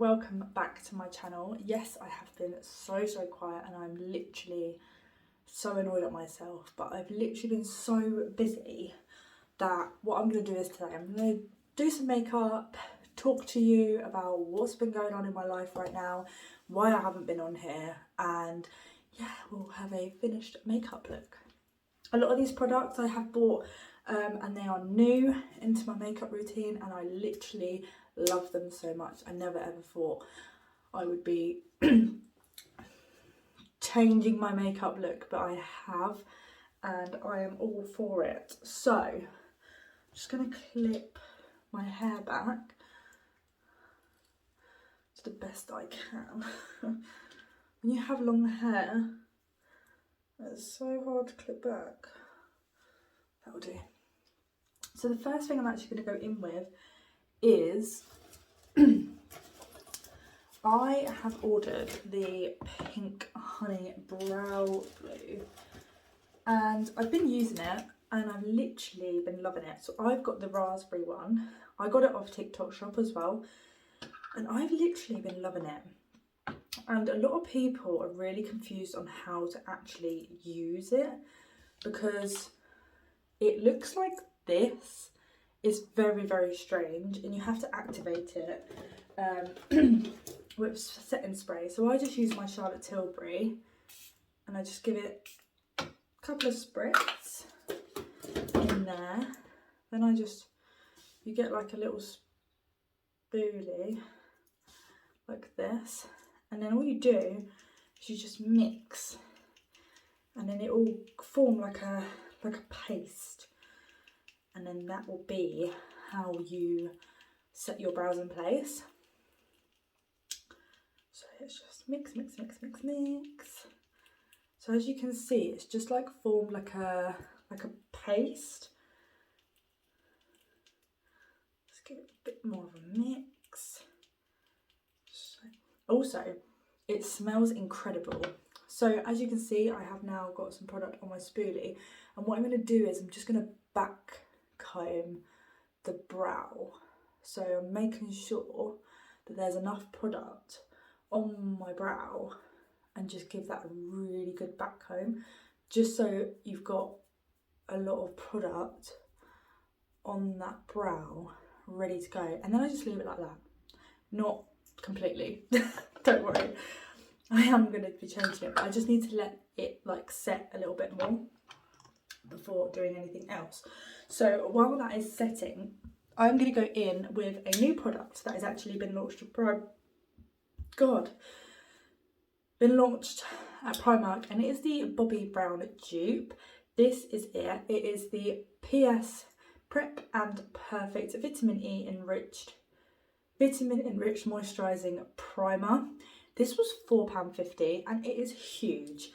welcome back to my channel. Yes, I have been so quiet and I'm literally so annoyed at myself, but I've literally been so busy that what I'm going to do is today I'm going to do some makeup, talk to you about what's been going on in my life right now, why I haven't been on here, and yeah, we'll have a finished makeup look. A lot of these products I have bought and they are new into my makeup routine and I literally love them so much. I never ever thought I would be changing my makeup look, but I have and I am all for it. So I'm just going to clip my hair back to the best I can. When you have long hair, it's so hard to clip back. That'll do. So the first thing I'm actually going to go in with is I have ordered the Pink Honey Brow Glue and I've been using it and I've literally been loving it. So I've got the raspberry one. I got it off TikTok shop as well and I've literally been loving it. And a lot of people are really confused on how to actually use it because it looks like this. It's very strange and you have to activate it with setting spray. So I just use my Charlotte Tilbury and I just give it a couple of spritz in there. Then you get like a little spoolie like this, and then all you do is you just mix and then it will form like a paste, and then that will be how you set your brows in place. So it's just mix. So as you can see, it's just like formed like a paste. Let's give it a bit more of a mix. Also, it smells incredible. So as you can see, I have now got some product on my spoolie, and what I'm going to do is I'm just going to back comb the brow. So I'm making sure that there's enough product on my brow and just give that a really good back comb, just so you've got a lot of product on that brow ready to go. And then I just leave it like that, not completely. Don't worry, I am going to be changing it, but I just need to let it like set a little bit more before doing anything else. So while that is setting, I'm going to go in with a new product that has actually been launched at Primark, and it is the Bobbi Brown dupe. This is it. It is the PS Prep and Perfect Vitamin enriched moisturising primer. This was £4.50 and it is huge,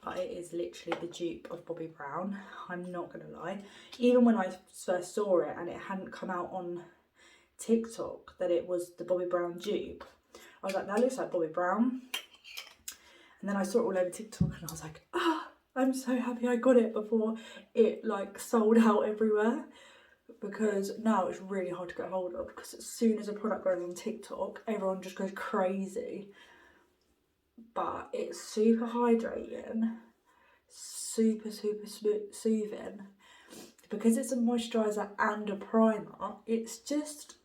but it is literally the dupe of Bobbi Brown. I'm not gonna lie. Even when I first saw it and it hadn't come out on TikTok that it was the Bobbi Brown dupe, I was like, that looks like Bobbi Brown. And then I saw it all over TikTok and I was like, I'm so happy I got it before it like sold out everywhere, because now it's really hard to get hold of, because as soon as a product goes on TikTok, everyone just goes crazy. But it's super hydrating, super soothing. Because it's a moisturiser and a primer, it's just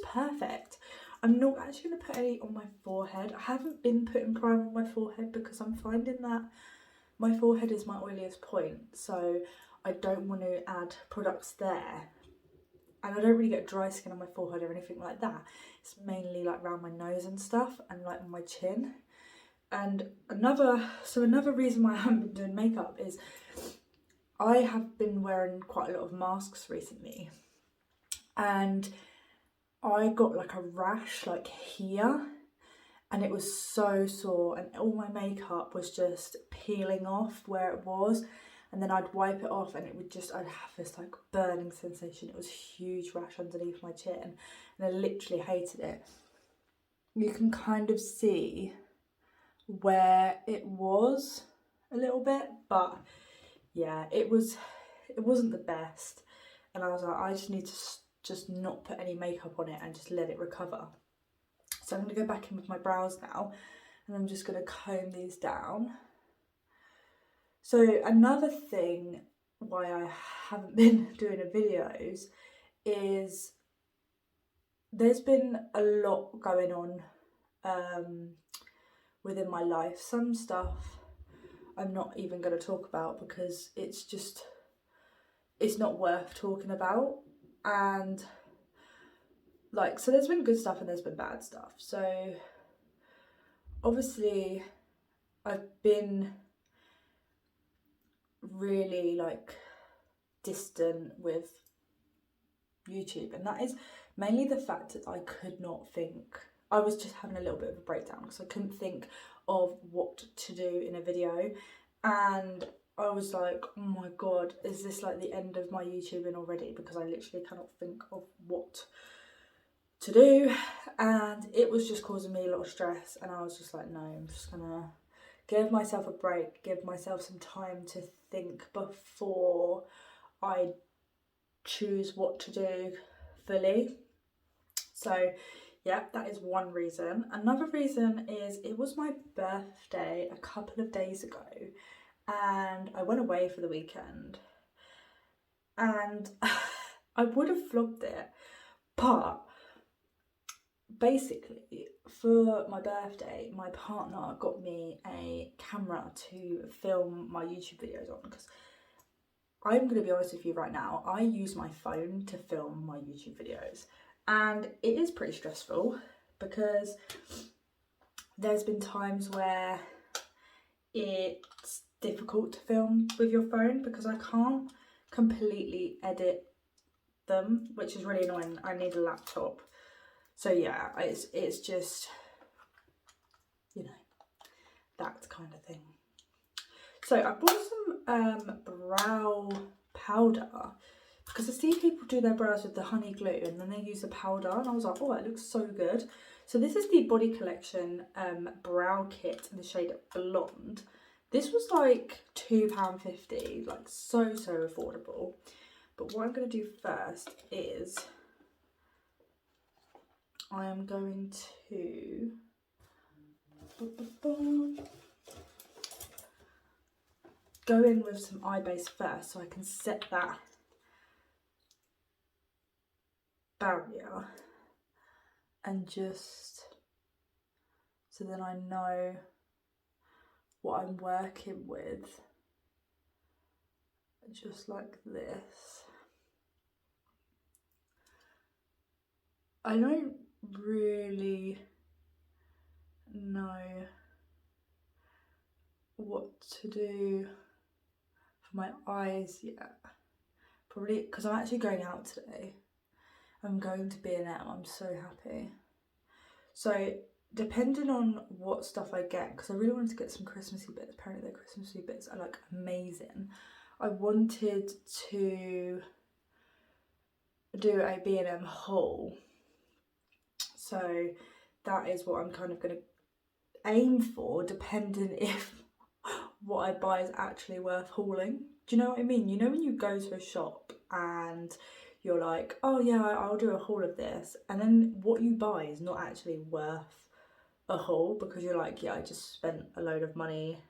perfect. I'm not actually going to put any on my forehead. I haven't been putting primer on my forehead because I'm finding that my forehead is my oiliest point, so I don't want to add products there. And I don't really get dry skin on my forehead or anything like that. It's mainly like around my nose and stuff and like on my chin. And another reason why I haven't been doing makeup is I have been wearing quite a lot of masks recently, and I got like a rash like here, and it was so sore, and all my makeup was just peeling off where it was, and then I'd wipe it off and it would just, I'd have this like burning sensation. It was a huge rash underneath my chin and I literally hated it. You can kind of see where it was a little bit, but yeah, it wasn't the best, and I was like, I just need to just not put any makeup on it and just let it recover. So I'm going to go back in with my brows now, and I'm just going to comb these down. So another thing why I haven't been doing videos is there's been a lot going on within my life. Some stuff I'm not even going to talk about because it's not worth talking about. And like, so there's been good stuff and there's been bad stuff. So obviously I've been really like distant with YouTube, and that is mainly the fact that I could not think. I was just having a little bit of a breakdown because I couldn't think of what to do in a video, and I was like, oh my god, is this like the end of my YouTubing already? Because I literally cannot think of what to do, and it was just causing me a lot of stress, and I was just like, no, I'm just gonna give myself a break, give myself some time to think before I choose what to do fully. So yeah, that is one reason. Another reason is it was my birthday a couple of days ago, and I went away for the weekend, and I would have vlogged it, but basically for my birthday my partner got me a camera to film my YouTube videos on, because I'm going to be honest with you right now, I use my phone to film my YouTube videos, and it is pretty stressful because there's been times where it's difficult to film with your phone because I can't completely edit them, which is really annoying. I need a laptop. So yeah, it's just, you know, that kind of thing. So I bought some brow powder because I see people do their brows with the honey glue and then they use the powder, and I was like, oh, it looks so good. So this is the Body Collection brow kit in the shade Blonde. This was like £2.50, like so affordable. But what I'm going to do first is I am going to go in with some eye base first so I can set that barrier, and just so then I know what I'm working with, just like this. I don't really know what to do for my eyes yet, probably because I'm actually going out today. I'm going to B&M, I'm so happy. So depending on what stuff I get, because I really wanted to get some Christmassy bits, apparently the Christmassy bits are like amazing. I wanted to do a B&M haul, so that is what I'm kind of going to aim for, depending if what I buy is actually worth hauling. Do you know what I mean? You know when you go to a shop and you're like, oh yeah, I'll do a haul of this, and then what you buy is not actually worth a haul because you're like, yeah, I just spent a load of money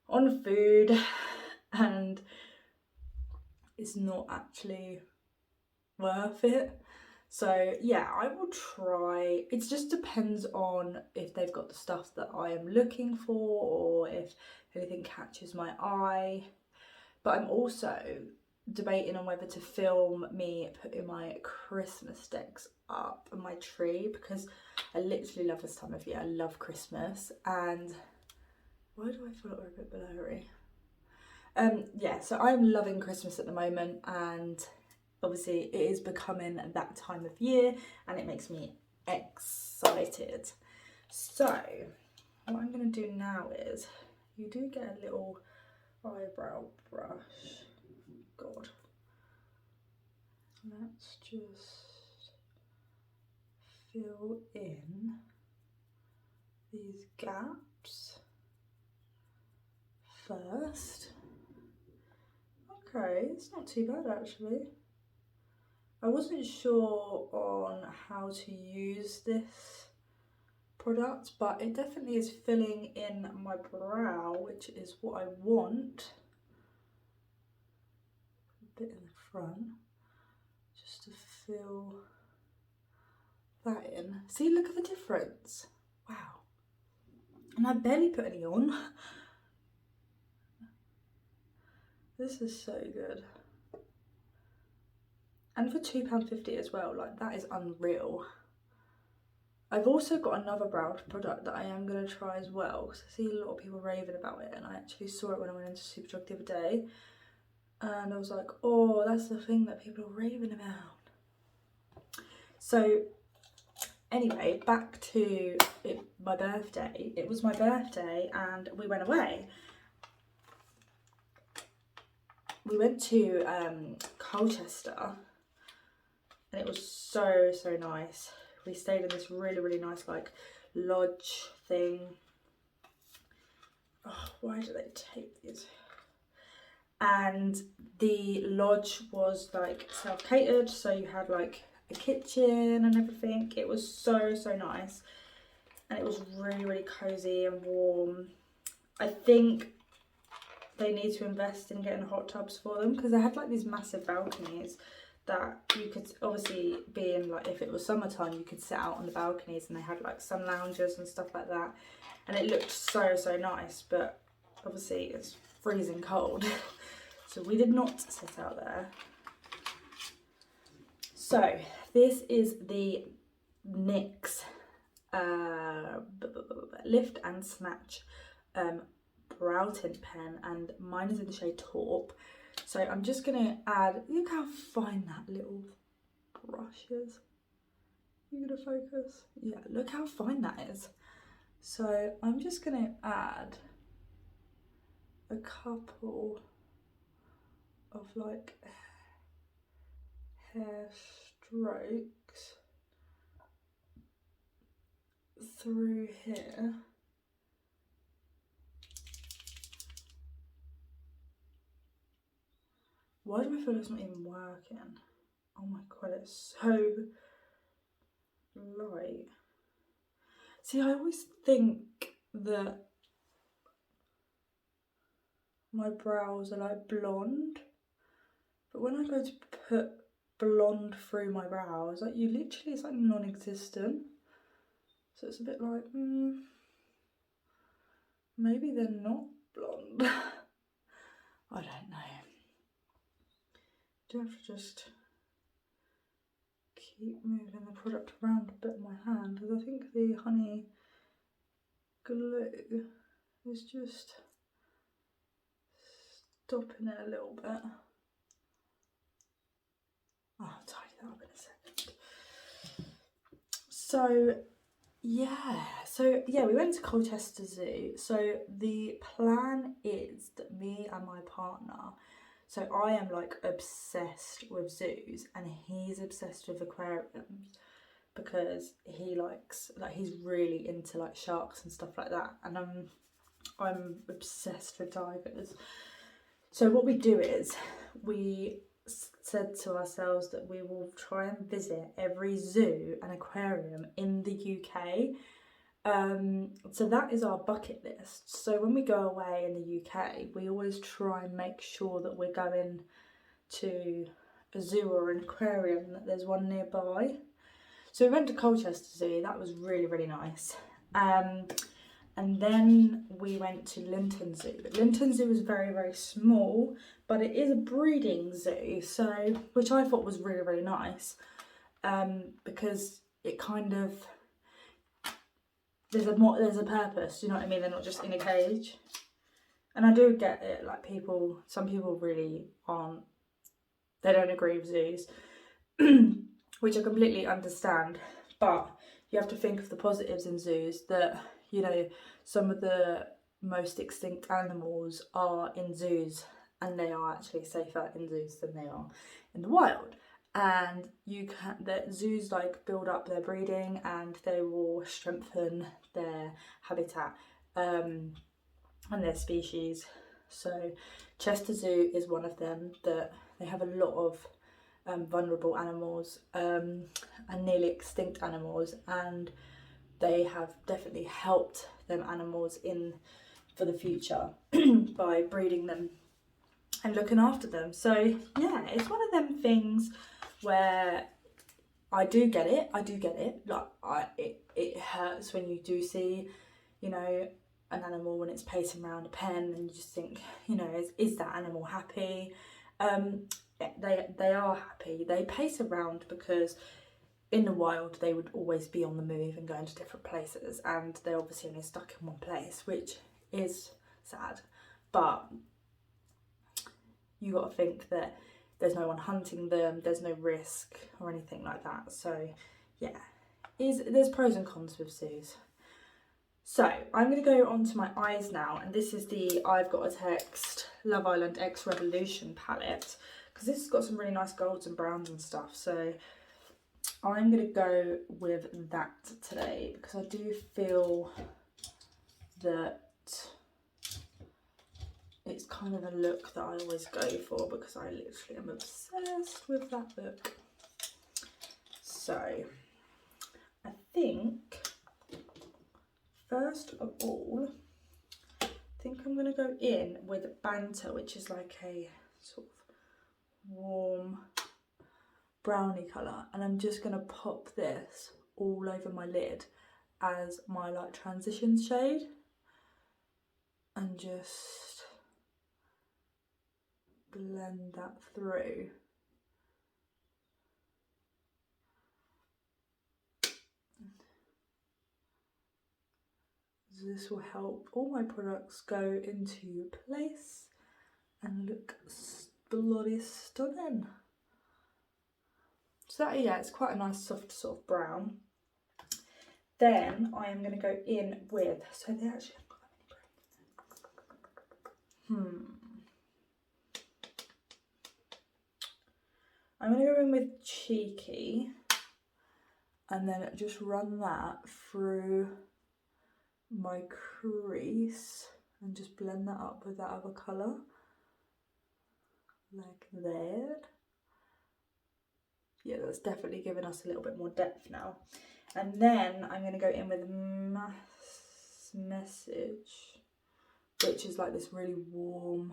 on food and it's not actually worth it. So yeah, I will try. It just depends on if they've got the stuff that I am looking for or if anything catches my eye. But I'm also debating on whether to film me putting my Christmas decks up on my tree, because I literally love this time of year. I love Christmas. And why do I feel like we're a bit blurry? Yeah, so I'm loving Christmas at the moment, and obviously it is becoming that time of year and it makes me excited. So what I'm going to do now is, you do get a little eyebrow brush. God, let's just fill in these gaps first. Okay, it's not too bad actually. I wasn't sure on how to use this product, but it definitely is filling in my brow, which is what I want. A bit in the front, just to fill that in. See, look at the difference. Wow. And I barely put any on. This is so good. And for £2.50 as well, like that is unreal. I've also got another brow product that I am going to try as well, because I see a lot of people raving about it, and I actually saw it when I went into Superdrug the other day, and I was like, oh, that's the thing that people are raving about. So anyway, back to my birthday. It was my birthday and we went away. We went to Colchester, and it was so nice. We stayed in this really nice like lodge thing. Oh, why do they take these? And the lodge was like self-catered, so you had like a kitchen and everything. It was so nice, and it was really cozy and warm. I think they need to invest in getting hot tubs for them, because they had like these massive balconies that you could obviously be in, like if it was summertime you could sit out on the balconies, and they had like sun lounges and stuff like that, and it looked so nice. But obviously it's freezing cold so we did not sit out there. So this is the NYX Lift and Snatch brow tint pen, and mine is in the shade Taupe. So I'm just going to add, look how fine that little brush is. You going to focus? Yeah, look how fine that is. So I'm just going to add a couple of like hair strokes through here. Why do I feel it's not even working? Oh my god, it's so light. See, I always think that my brows are like blonde, but when I go to put blonde through my brows, like you literally, it's like non-existent. So it's a bit like, maybe they're not blonde. I don't know. Do have to just keep moving the product around a bit in my hand, because I think the honey glue is just stopping it a little bit. I'll tidy that up in a second. So yeah, we went to Colchester Zoo. So the plan is that me and my partner, so I am like obsessed with zoos and he's obsessed with aquariums, because he likes, like he's really into like sharks and stuff like that, and I'm obsessed with divers. So what we do is we said to ourselves that we will try and visit every zoo and aquarium in the UK. So that is our bucket list. So when we go away in the UK, we always try and make sure that we're going to a zoo or an aquarium, that there's one nearby. So we went to Colchester Zoo. That was really nice. And then we went to Linton Zoo. But Linton Zoo is very small, but it is a breeding zoo, so which I thought was really nice, because it kind of, there's a purpose. You know what I mean? They're not just in a cage. And I do get it. Like some people really aren't. They don't agree with zoos, which I completely understand. But you have to think of the positives in zoos, that, you know, some of the most extinct animals are in zoos, and they are actually safer in zoos than they are in the wild. And the zoos like build up their breeding, and they will strengthen their habitat and their species. So Chester Zoo is one of them, that they have a lot of vulnerable animals and nearly extinct animals, and they have definitely helped them animals in for the future by breeding them and looking after them. So yeah, it's one of them things where I do get it. Like it hurts when you do see, you know, an animal when it's pacing around a pen, and you just think, you know, is that animal happy? They are happy. They pace around because in the wild they would always be on the move and going to different places, and they're obviously only stuck in one place, which is sad. But you got to think that there's no one hunting them, there's no risk or anything like that. So yeah, there's pros and cons with zoos. So I'm going to go on to my eyes now, and this is the I've Got a Text Love Island X Revolution palette, because this has got some really nice golds and browns and stuff. So I'm going to go with that today, because I do feel that it's kind of a look that I always go for, because I literally am obsessed with that look. So I think first of all, I think I'm going to go in with Banter, which is like a sort of warm brownie colour, and I'm just going to pop this all over my lid as my like transition shade, and just blend that through. This will help all my products go into place and look bloody stunning. So that, yeah, it's quite a nice soft sort of brown. Then I am going to go in with, so they actually haven't got that many browns. I'm going to go in with Cheeky, and then just run that through my crease and just blend that up with that other colour, like that. Yeah, that's definitely giving us a little bit more depth now. And then I'm going to go in with Message, which is like this really warm,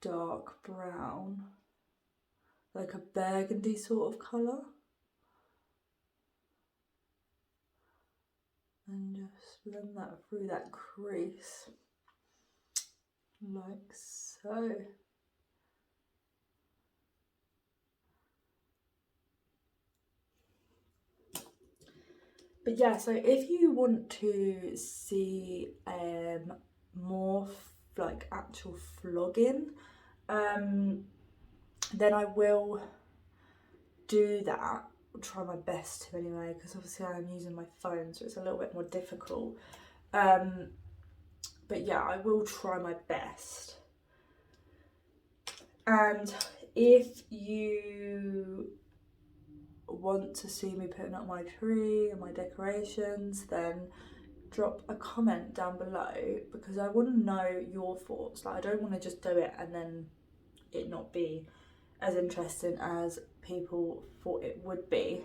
dark brown, like a burgundy sort of colour. And just blend that through that crease, like so. But yeah, so if you want to see more like actual vlogging, then I will do that. I'll try my best to anyway, because obviously I am using my phone, so it's a little bit more difficult. But yeah, I will try my best. And if you want to see me putting up my tree and my decorations, then drop a comment down below, because I want to know your thoughts. Like, I don't want to just do it and then it not be as interesting as people thought it would be.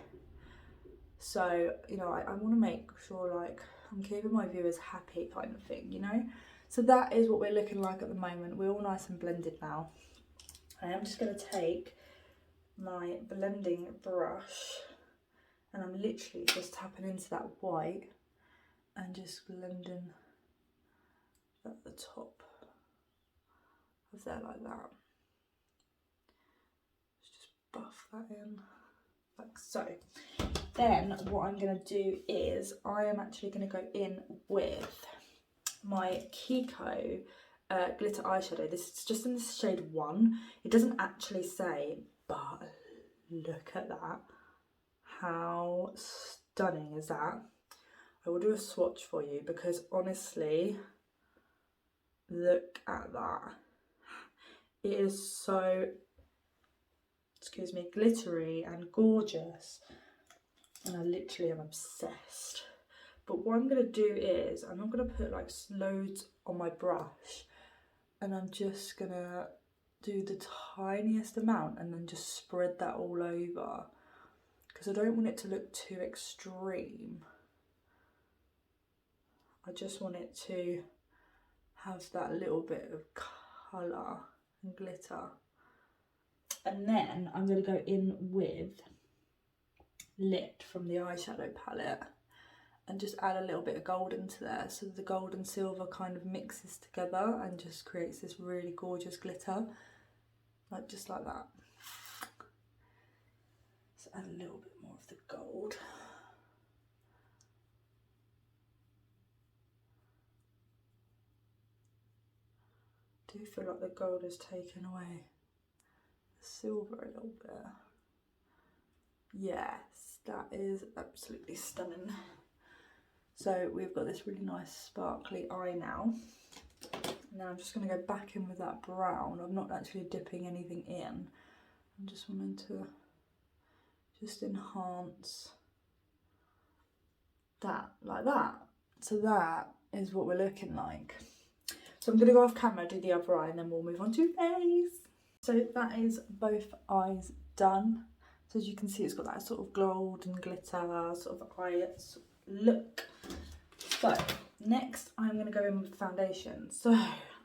So, you know, I want to make sure like I'm keeping my viewers happy, kind of thing, you know. So that is what we're looking like at the moment. We're all nice and blended now. I am just going to take my blending brush, and I'm literally just tapping into that white and just blending at the top of there like that. Let's just buff that in like so. Then what I'm going to do is I am actually going to go in with my Kiko glitter eyeshadow. This is just in the shade 1. It doesn't actually say, but look at that. How stunning is that? I will do a swatch for you, because honestly, look at that. It is so, excuse me, glittery and gorgeous, and I literally am obsessed. But what I'm going to do is I'm not going to put like loads on my brush, and I'm just going to do the tiniest amount and then just spread that all over, because I don't want it to look too extreme. I just want it to have that little bit of colour and glitter. And then I'm going to go in with Lit from the eyeshadow palette and just add a little bit of gold into there, so the gold and silver kind of mixes together and just creates this really gorgeous glitter, like just like that. So add a little bit more of the gold. I do feel like the gold has taken away the silver a little bit. Yes, that is absolutely stunning. So we've got this really nice sparkly eye now. Now I'm just going to go back in with that brown. I'm not actually dipping anything in. I'm just wanting to just enhance that like that. So that is what we're looking like. So I'm going to go off camera, do the other eye, and then we'll move on to face. So that is both eyes done. So as you can see, it's got that sort of gold and glitter sort of eye look. So next I'm going to go in with foundation. So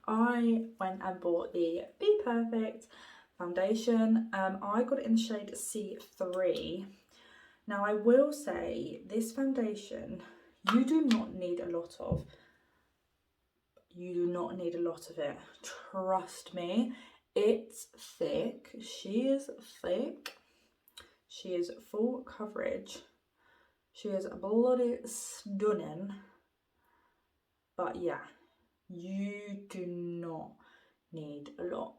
I went and bought the Bperfect foundation. I got it in the shade C3. Now I will say this foundation you do not need a lot of. You do not need a lot of it. Trust me, it's thick. She is thick. She is full coverage. She is bloody stunning. But yeah, you do not need a lot.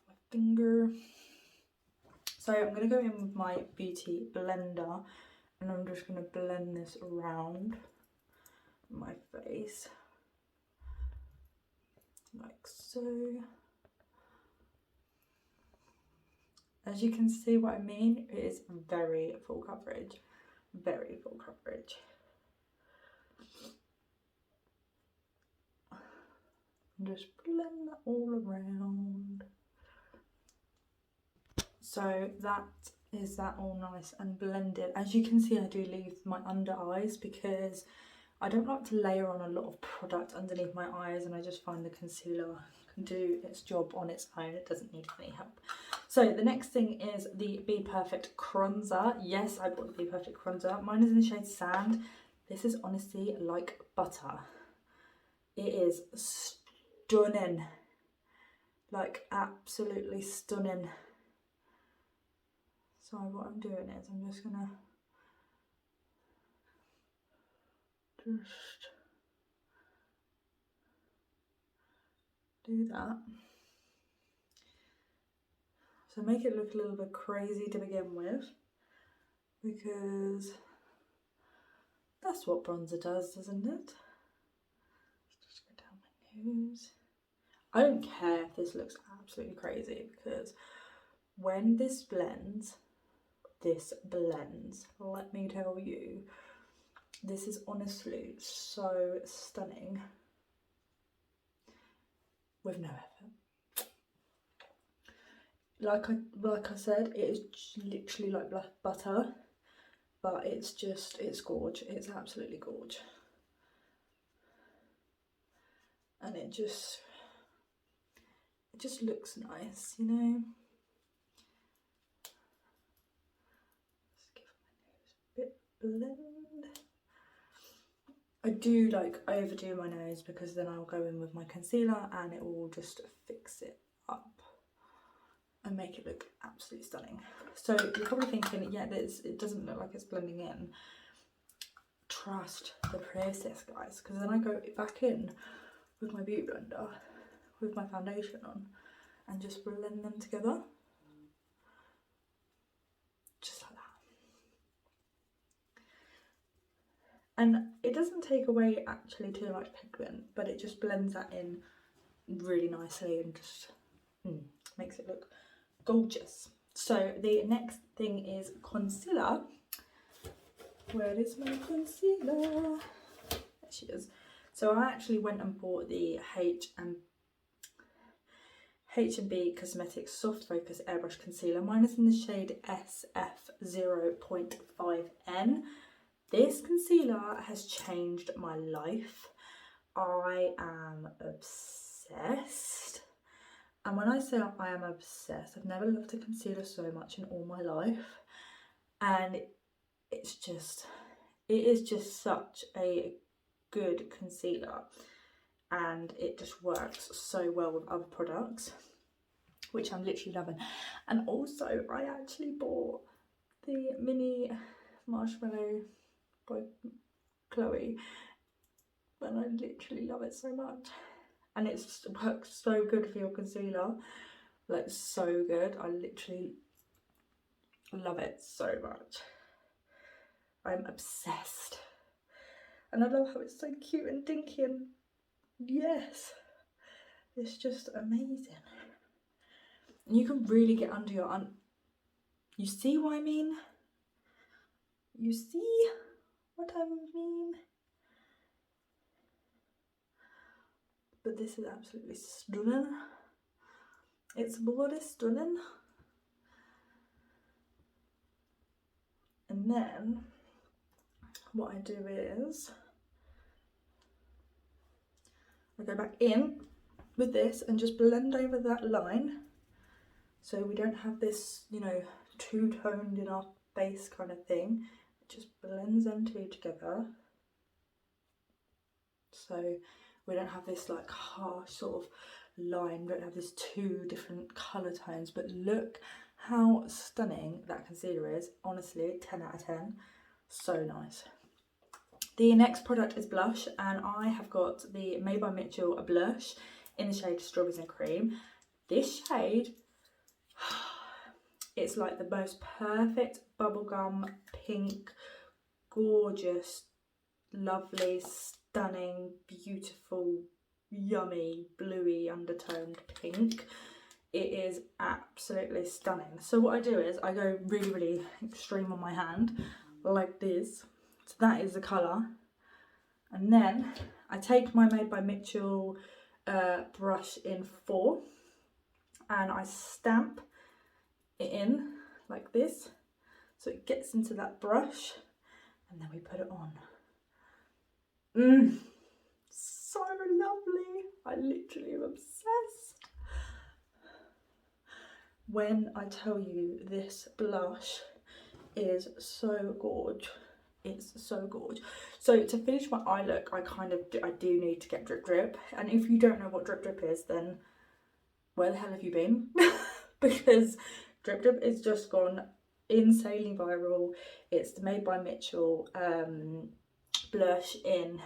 My finger. So I'm going to go in with my beauty blender and I'm just going to blend this around my face like so. As you can see what I mean, it is very full coverage, very full coverage. And just blend that all around. So that is that all nice and blended. As you can see, I do leave my under eyes because I don't like to layer on a lot of product underneath my eyes, and I just find the concealer can do its job on its own. It doesn't need any help. So the next thing is the Bperfect Cronzer. Yes, I bought the Bperfect Cronzer. Mine is in the shade Sand. This is honestly like butter. It is stunning. Like absolutely stunning. So what I'm doing is I'm just gonna just do that. So make it look a little bit crazy to begin with, because that's what bronzer does, doesn't it? Just go down my nose. I don't care if this looks absolutely crazy, because when this blends, let me tell you, this is honestly so stunning with no effort. Like I said, it is literally like butter, but it's gorge. It's absolutely gorge. And it just looks nice, you know. Just give my nose a bit blend. I do like overdo my nose because then I'll go in with my concealer and it will just fix it up and make it look absolutely stunning. So you're probably thinking, yeah, it doesn't look like it's blending in. Trust the process, guys, because then I go back in with my beauty blender with my foundation on and just blend them together. Just like that. And it doesn't take away actually too much pigment, but it just blends that in really nicely and just makes it look gorgeous. So the next thing is concealer. Where is my concealer? There she is. So I actually went and bought the H&B Cosmetics Soft Focus Airbrush Concealer. Mine is in the shade SF0.5N. This concealer has changed my life. I am obsessed. And when I say I am obsessed, I've never loved a concealer so much in all my life. And it is just such a good concealer. And it just works so well with other products, which I'm literally loving. And also, I actually bought the mini marshmallow by Chloe, and I literally love it so much. And it works so good for your concealer, like so good. I literally love it so much. I'm obsessed. And I love how it's so cute and dinky, and yes, it's just amazing. And you can really get under your you see what I mean? You see what I mean? But this is absolutely stunning. It's bloody stunning. And then what I do is I go back in with this and just blend over that line, so we don't have this, you know, two-toned in our base kind of thing. It just blends them two together, so we don't have this like harsh sort of line. We don't have this two different colour tones. But look how stunning that concealer is. Honestly, 10 out of 10. So nice. The next product is blush, and I have got the Made by Mitchell blush in the shade Strawberries and Cream. This shade, it's like the most perfect bubblegum pink, gorgeous, lovely, stunning, beautiful, yummy, bluey undertoned pink. It is absolutely stunning. So what I do is I go really, really extreme on my hand, like this. So that is the colour. And then I take my Made by Mitchell brush in 4 and I stamp it in like this, so it gets into that brush, and then we put it on. So lovely. I literally am obsessed. When I tell you this blush is so gorge, it's so gorge. So to finish my eye look, I do need to get Drip Drip. And if you don't know what Drip Drip is, then where the hell have you been? Because Drip Drip is just gone insanely viral. It's the Made by Mitchell blush in,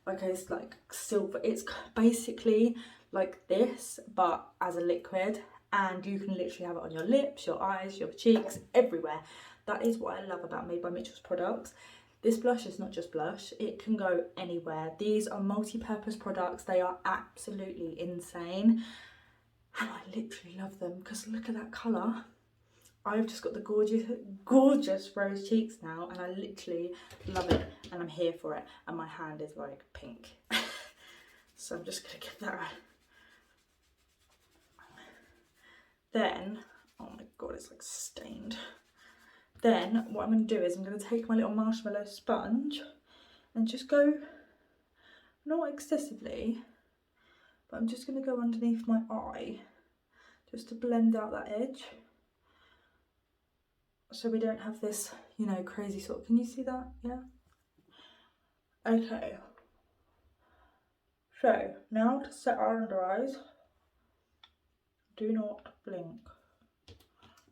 like, it's like silver. It's basically like this, but as a liquid, and you can literally have it on your lips, your eyes, your cheeks, everywhere. That is what I love about Made by Mitchell's products. This blush is not just blush, it can go anywhere. These are multi-purpose products. They are absolutely insane. And I literally love them because look at that colour. I've just got the gorgeous, gorgeous rose cheeks now, and I literally love it, and I'm here for it. And my hand is like pink. So I'm just going to give that a... Then, oh my god, it's like stained. Then what I'm going to do is I'm going to take my little marshmallow sponge and just go, not excessively, but I'm just going to go underneath my eye just to blend out that edge, so we don't have this, you know, crazy sort of, can you see that? Yeah. Okay. So now to set our under eyes, do not blink.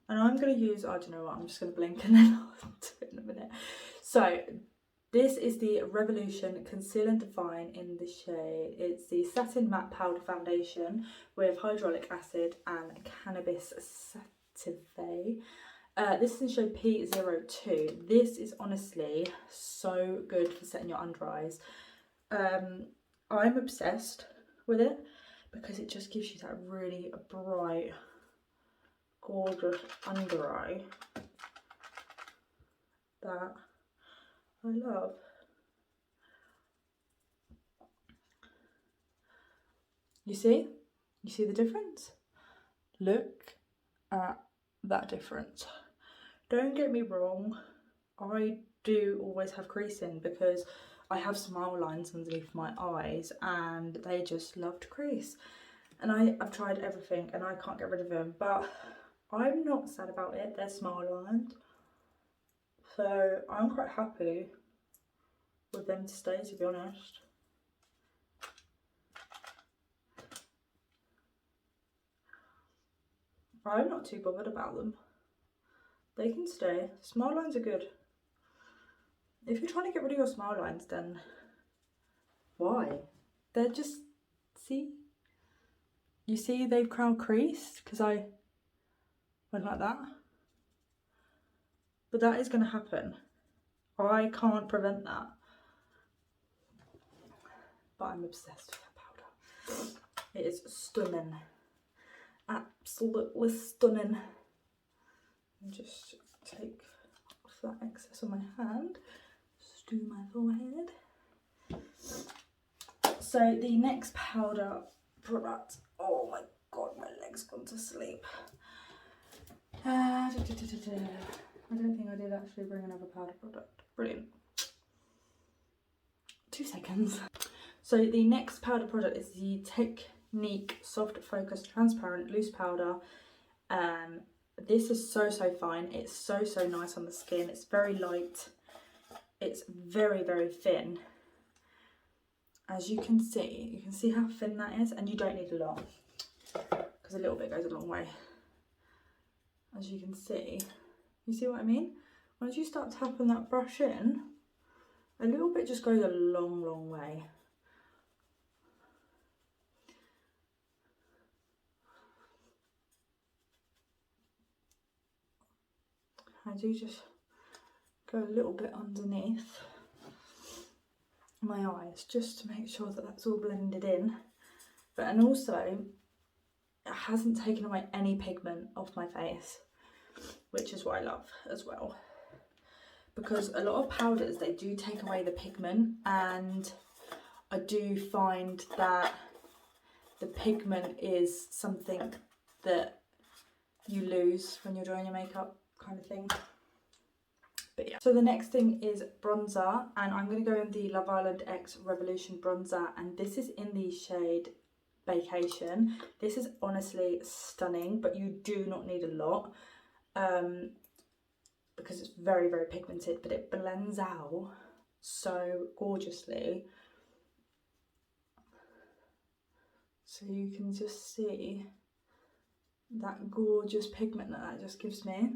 And I'm going to use, I don't know what, I'm just going to blink and then I'll do it in a minute. So this is the Revolution Conceal and Define in the shade. It's the Satin Matte Powder Foundation with hyaluronic acid and cannabis sativa. This is in shade P02. This is honestly so good for setting your under eyes. I'm obsessed with it because it just gives you that really bright, gorgeous under eye that I love. You see? You see the difference? look at that difference. Don't get me wrong, I do always have creasing because I have smile lines underneath my eyes and they just love to crease. And I've tried everything and I can't get rid of them, but I'm not sad about it. They're smile lines. So I'm quite happy with them to stay, to be honest. I'm not too bothered about them. They can stay. Smile lines are good. If you're trying to get rid of your smile lines, then why? They're just, see? You see they've crown creased because I went like that. But that is going to happen. I can't prevent that. But I'm obsessed with that powder. It is stunning. Absolutely stunning. Just take off that excess on my hand. Just do my forehead. So the next powder product. Oh my god, my leg's gone to sleep. I don't think I did actually bring another powder product. Brilliant. 2 seconds. So the next powder product is the Technic Soft Focus Transparent Loose Powder. This is so fine. It's so nice on the skin. It's very light. It's very thin. As you can see how thin that is, and you don't need a lot because a little bit goes a long way. As you can see, you see what I mean? Once you start tapping that brush in, a little bit just goes a long way. I do just go a little bit underneath my eyes just to make sure that that's all blended in. And also, it hasn't taken away any pigment off my face, which is what I love as well. Because a lot of powders, they do take away the pigment, and I do find that the pigment is something that you lose when you're doing your makeup, kind of thing. But yeah. So the next thing is bronzer, and I'm going to go in the Love Island X Revolution bronzer, and this is in the shade Bae-cation. This is honestly stunning, but you do not need a lot because it's very pigmented, but it blends out so gorgeously. So you can just see that gorgeous pigment that just gives me.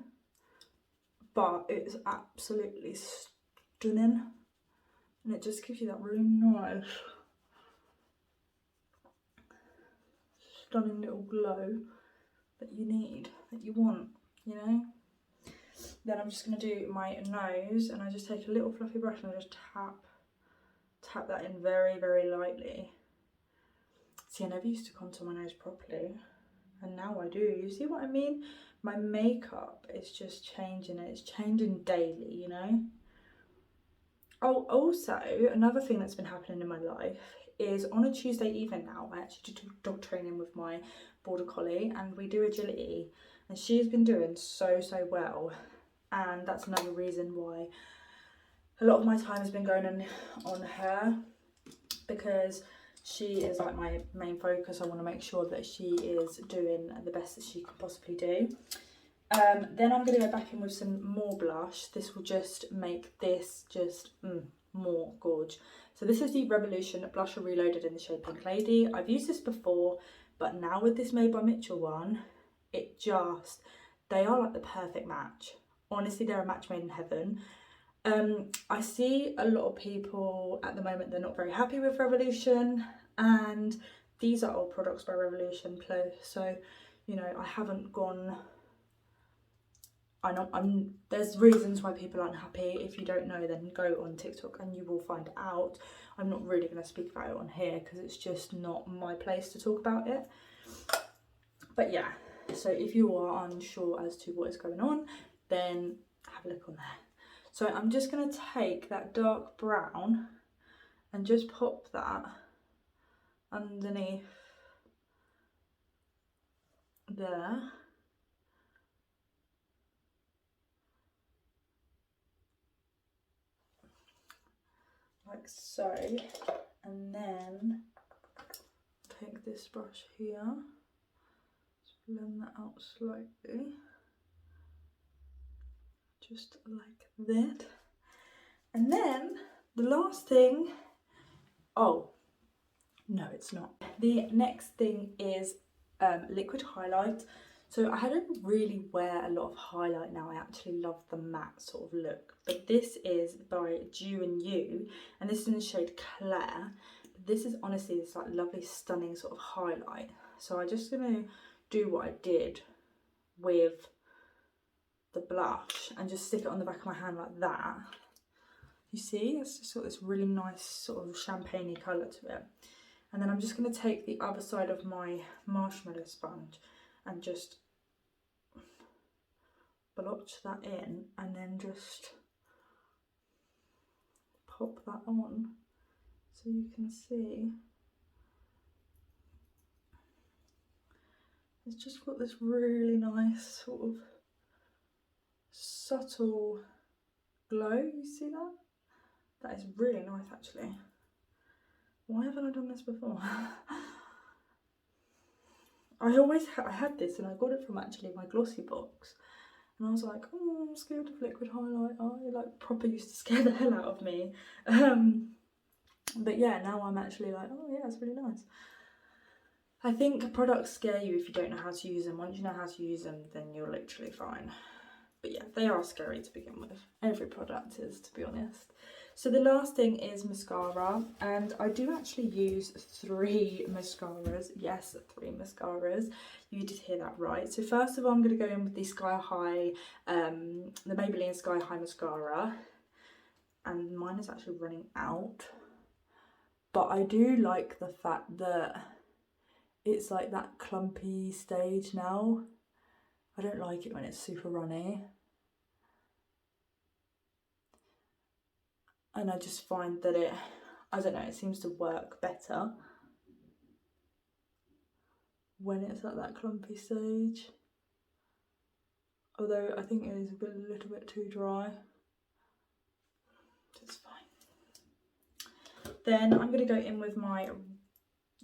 But it's absolutely stunning, and it just gives you that really nice, stunning little glow that you need, that you want, you know. Then I'm just going to do my nose, and I just take a little fluffy brush and I just tap that in very lightly. See, I never used to contour my nose properly, and now I do. You see what I mean? My makeup is just changing, and it's changing daily, you know. Oh, also, another thing that's been happening in my life is on a Tuesday evening now, I actually do dog training with my border collie, and we do agility, and she's been doing so well, and that's another reason why a lot of my time has been going on her, because she is like my main focus. I want to make sure that she is doing the best that she can possibly do. Then I'm going to go back in with some more blush. This will just make this just more gorge. So this is the Revolution Blusher Reloaded in the shade Pink Lady. I've used this before, but now with this Made by Mitchell one, they are like the perfect match. Honestly, they're a match made in heaven. I see a lot of people at the moment, they're not very happy with Revolution, and these are all products by Revolution Plus, so you know, I haven't gone, there's reasons why people aren't happy. If you don't know, then go on TikTok and you will find out. I'm not really going to speak about it on here because it's just not my place to talk about it. But yeah, so if you are unsure as to what is going on, then have a look on there. So I'm just going to take that dark brown and just pop that underneath there. Like so. And then take this brush here, just blend that out slightly, just like that. And then the last thing, oh no it's not, the next thing is liquid highlight. So I don't really wear a lot of highlight now. I actually love the matte sort of look, but this is by Dew and You, and this is in the shade Claire. This is honestly this like lovely stunning sort of highlight. So I'm just gonna do what I did with the blush and just stick it on the back of my hand like that. You see, it's just got this really nice sort of champagne-y colour to it. And then I'm just going to take the other side of my marshmallow sponge and just blotch that in, and then just pop that on so you can see. It's just got this really nice sort of subtle glow. You see that? That is really nice actually. Why haven't I done this before? I had this and I got it from actually my glossy box, and I was like, oh, I'm scared of liquid highlight. It like proper used to scare the hell out of me. But yeah, now I'm actually like, oh yeah, it's really nice. I think products scare you if you don't know how to use them. Once you know how to use them, then you're literally fine. But yeah, they are scary to begin with. Every product is, to be honest. So the last thing is mascara, and I do actually use 3 mascaras. Yes, 3 mascaras. You did hear that right. So first of all, I'm going to go in with the Sky High, the Maybelline Sky High mascara, and mine is actually running out. But I do like the fact that it's like that clumpy stage now. I don't like it when it's super runny. And I just find that it, I don't know, it seems to work better when it's at that clumpy stage. Although I think it is a little bit too dry. It's fine. Then I'm going to go in with my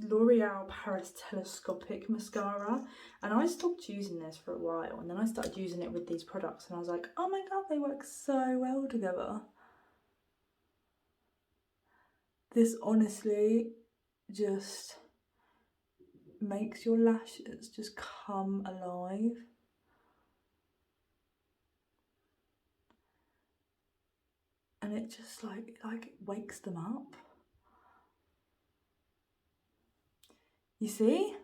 L'Oreal Paris Telescopic mascara, and I stopped using this for a while, and then I started using it with these products, and I was like, oh my god, they work so well together. This honestly just makes your lashes just come alive. And it just like wakes them up. You see?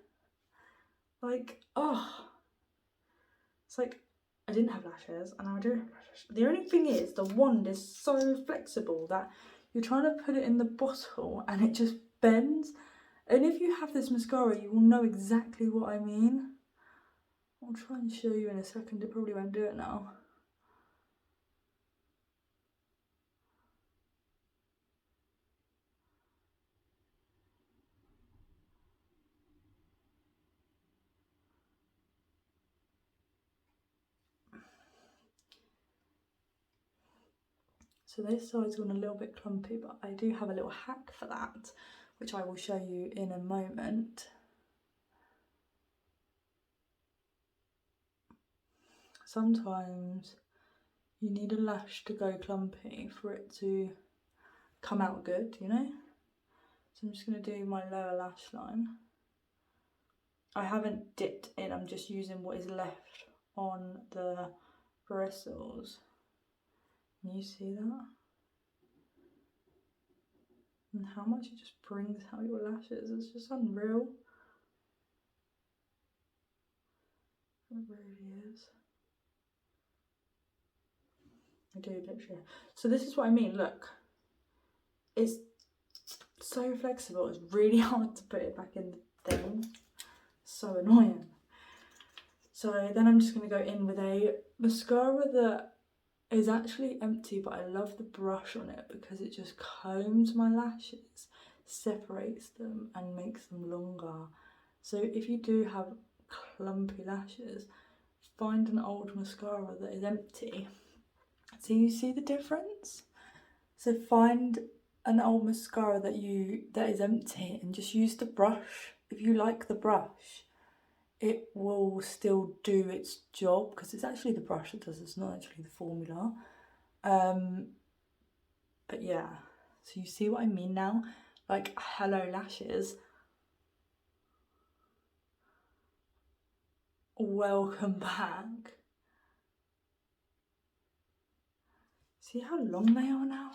Like, oh. It's like, I didn't have lashes and I do have lashes. The only thing is, the wand is so flexible that you're trying to put it in the bottle and it just bends. And if you have this mascara, you will know exactly what I mean. I'll try and show you in a second. It probably won't do it now. So this side's gone a little bit clumpy, but I do have a little hack for that, which I will show you in a moment. Sometimes you need a lash to go clumpy for it to come out good, you know? So I'm just going to do my lower lash line. I haven't dipped in, I'm just using what is left on the bristles. Can you see that? And how much it just brings out your lashes, it's just unreal. It really is. I do literally. So this is what I mean, look. It's so flexible, it's really hard to put it back in the thing. So annoying. So then I'm just going to go in with a mascara that is actually empty, but I love the brush on it because it just combs my lashes, separates them and makes them longer. So if you do have clumpy lashes, find an old mascara that is empty. So you see the difference? So find an old mascara that is empty and just use the brush. If you like the brush, it will still do its job, because it's actually the brush that does, it's not actually the formula. But yeah, so you see what I mean now? Like, hello lashes. Welcome back. See how long they are now?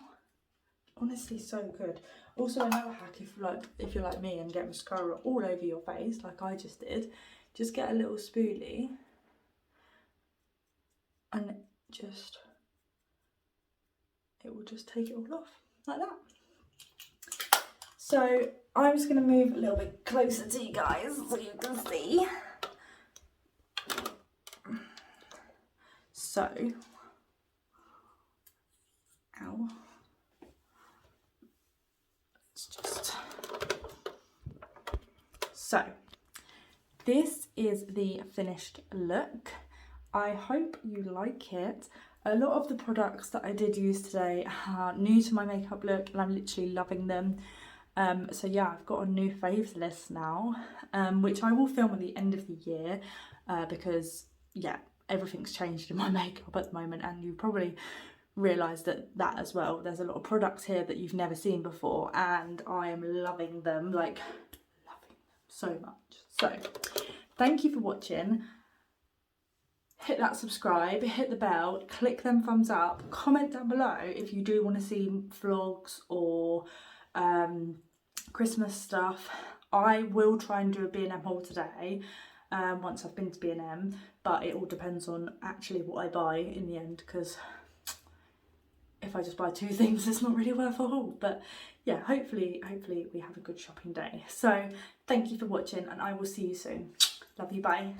Honestly, so good. Also, another hack, if you're like me and get mascara all over your face, like I just did, just get a little spoolie and just, it will just take it all off like that. So I'm just going to move a little bit closer to you guys so you can see. So, ow. Let's just, so this is the finished look. I hope you like it. A lot of the products that I did use today are new to my makeup look and I'm literally loving them. So yeah, I've got a new faves list now, which I will film at the end of the year, because yeah, everything's changed in my makeup at the moment, and you probably realised that as well. There's a lot of products here that you've never seen before and I am loving them, like loving them so much. So thank you for watching. Hit that subscribe, hit the bell, click them thumbs up, comment down below if you do want to see vlogs or Christmas stuff. I will try and do a B&M haul today once I've been to B&M, but it all depends on actually what I buy in the end, because if I just buy 2 things it's not really worth a haul. But yeah, hopefully we have a good shopping day. So thank you for watching and I will see you soon. Love you, bye.